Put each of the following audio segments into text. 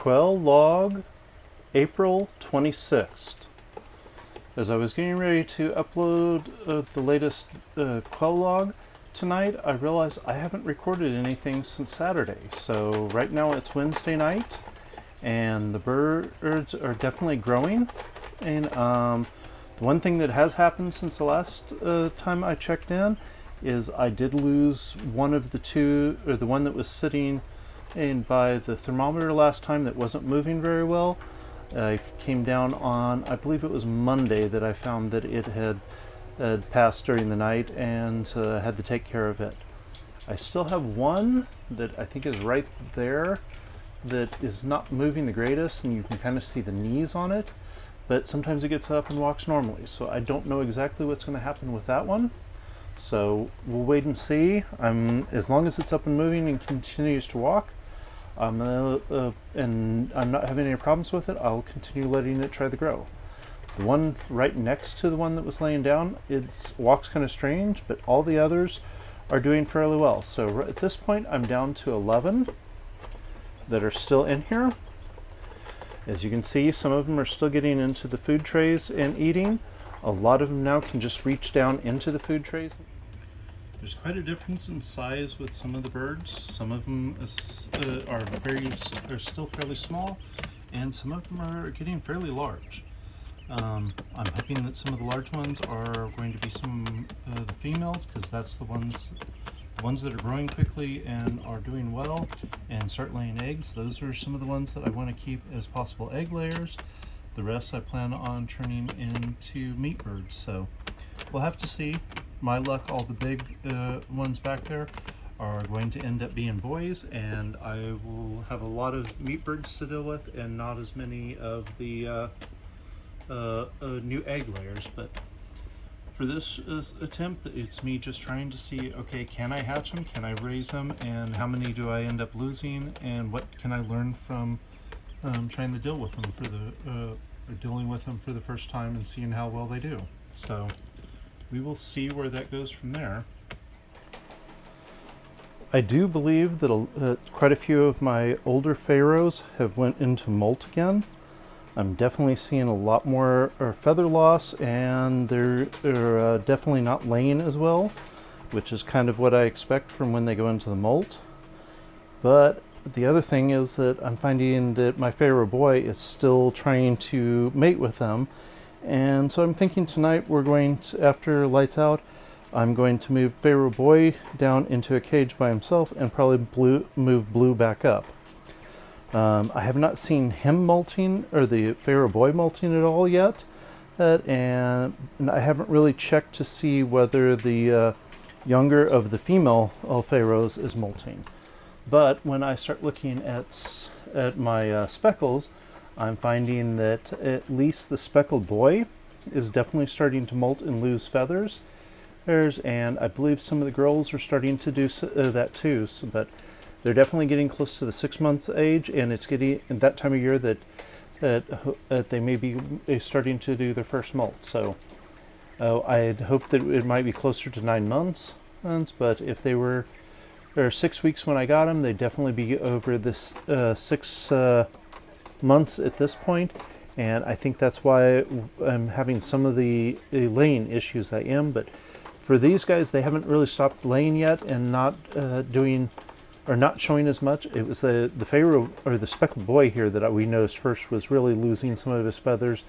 Quail log, April 26th. As I was getting ready to upload the latest Quail log tonight, I realized I haven't recorded anything since Saturday. So right now it's Wednesday night, and the birds are definitely growing. And the one thing that has happened since the last time I checked in is I did lose one of the two, or the one that was sitting in by the thermometer last time that wasn't moving very well. I came down on, I believe it was Monday, that I found that it had passed during the night, and had to take care of it. I still have one that I think is right there that is not moving the greatest, and you can kind of see the knees on it, but sometimes it gets up and walks normally. So I don't know exactly what's going to happen with that one. So we'll wait and see. As long as it's up and moving and continues to walk, and I'm not having any problems with it, I'll continue letting it try to grow. The one right next to the one that was laying down, it walks kind of strange, but all the others are doing fairly well. So at this point, I'm down to 11 that are still in here. As you can see, some of them are still getting into the food trays and eating. A lot of them now can just reach down into the food trays. There's quite a difference in size with some of the birds. Some of them are still fairly small, and some of them are getting fairly large. I'm hoping that some of the large ones are going to be some of the females, because that's the ones that are growing quickly and are doing well and start laying eggs. Those are some of the ones that I want to keep as possible egg layers. The rest I plan on turning into meat birds. So we'll have to see. My luck, all the big ones back there are going to end up being boys, and I will have a lot of meat birds to deal with and not as many of the new egg layers. But for this attempt, it's me just trying to see, okay, can I hatch them? Can I raise them? And how many do I end up losing? And what can I learn from trying to deal with them dealing with them for the first time and seeing how well they do? So we will see where that goes from there. I do believe that quite a few of my older pharaohs have went into molt again. I'm definitely seeing a lot more feather loss, and they're definitely not laying as well, which is kind of what I expect from when they go into the molt. But the other thing is that I'm finding that my Pharaoh boy is still trying to mate with them. And so I'm thinking tonight we're going to, after lights out, I'm going to move Pharaoh boy down into a cage by himself and probably move Blue back up. I have not seen him molting, or the Pharaoh boy molting at all yet, and I haven't really checked to see whether the younger of the female pharaohs is molting. But when I start looking at my speckles, I'm finding that at least the speckled boy is definitely starting to molt and lose feathers, and I believe some of the girls are starting to do that too. But they're definitely getting close to the 6 months age, and it's getting in that time of year that they may be starting to do their first molt. So I'd hope that it might be closer to 9 months, but if they were 6 weeks when I got them, they'd definitely be over this 6 months at this point. And I think that's why I'm having some of the laying issues I am. But for these guys, they haven't really stopped laying yet and not not showing as much. It was the Pharaoh, or the speckled boy here, that we noticed first was really losing some of his feathers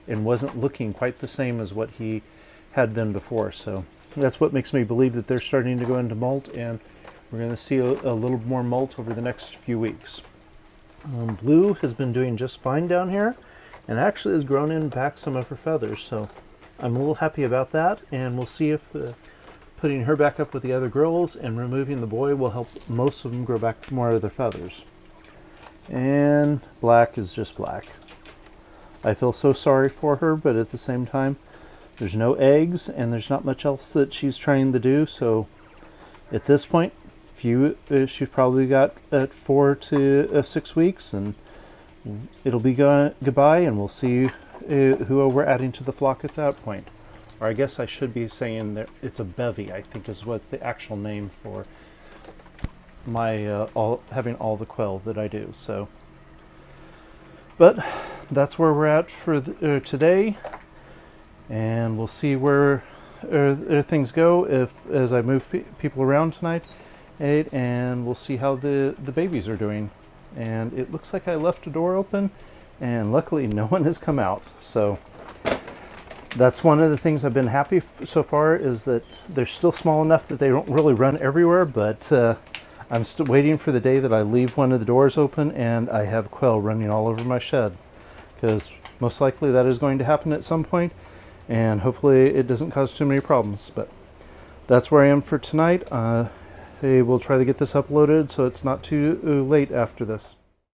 and wasn't looking quite the same as what he had been before. So that's what makes me believe that they're starting to go into molt, and we're going to see a little more molt over the next few weeks. Blue has been doing just fine down here, and actually has grown in back some of her feathers. So I'm a little happy about that, and we'll see if putting her back up with the other girls and removing the boy will help most of them grow back more of their feathers. And Black is just Black. I feel so sorry for her, but at the same time, there's no eggs and there's not much else that she's trying to do. So at this point, she's probably got at 4 to 6 weeks, and it'll be goodbye, and we'll see who we're adding to the flock at that point. Or I guess I should be saying that it's a bevy, I think is what the actual name for my having all the quail that I do. So But that's where we're at for today, and we'll see where things go as I move people around tonight, and we'll see how the babies are doing. And it looks like I left a door open, and luckily no one has come out. So that's one of the things I've been happy so far, is that they're still small enough that they don't really run everywhere, but I'm still waiting for the day that I leave one of the doors open and I have quail running all over my shed, because most likely that is going to happen at some point, and hopefully it doesn't cause too many problems. But that's where I am for tonight. We'll try to get this uploaded so it's not too late after this.